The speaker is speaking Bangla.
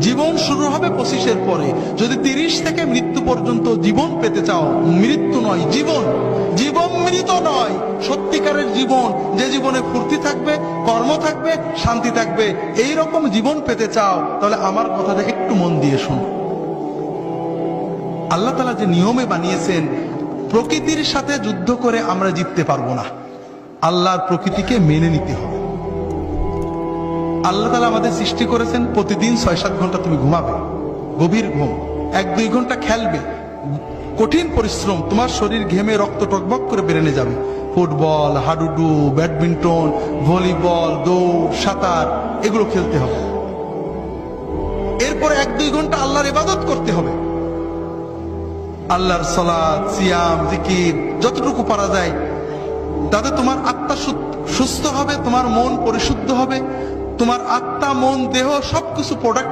জীবন শুরু হবে 25-এর পরে। যদি 30 থেকে মৃত্যু পর্যন্ত জীবন পেতে চাও, মৃত্যু নয় জীবন, জীবন মৃত নয়, সত্যিকারের জীবন, যে জীবনে ফুর্তি থাকবে, কর্ম থাকবে, শান্তি থাকবে, এই রকম জীবন পেতে চাও, তাহলে আমার কথাটা একটু মন দিয়ে শোনো। আল্লাহ তাআলা যে নিয়মে বানিয়েছেন, প্রকৃতির সাথে যুদ্ধ করে আমরা জিততে পারবো না, আল্লাহর প্রকৃতিকে মেনে নিতে হবে। আল্লাহ তাআলা আমাদের সৃষ্টি করেছেন প্রতিদিন 6-7 ঘন্টা তুমি ঘুমাবে, গভীর ঘুম, 1-2 ঘন্টা খেলবে, কঠিন পরিশ্রম, তোমার শরীর ঘেমে রক্ত টকবক করে বেরেনে যাবে, ফুটবল, হাডুডু, ব্যাডমিন্টন, ভলিবল, দৌড়, সাঁতার, এগুলো খেলতে হবে। এরপরে 1-2 ঘন্টা আল্লাহর ইবাদত করতে হবে, আল্লাহর সালাত, সিয়াম, জিকির যতটুকু পারা যায়, তাতে তোমার আত্মা সুস্থ হবে, তোমার মন পরিশুদ্ধ হবে, তোমার আত্মা, মন, দেহ সবকিছু প্রোডাক্টিভ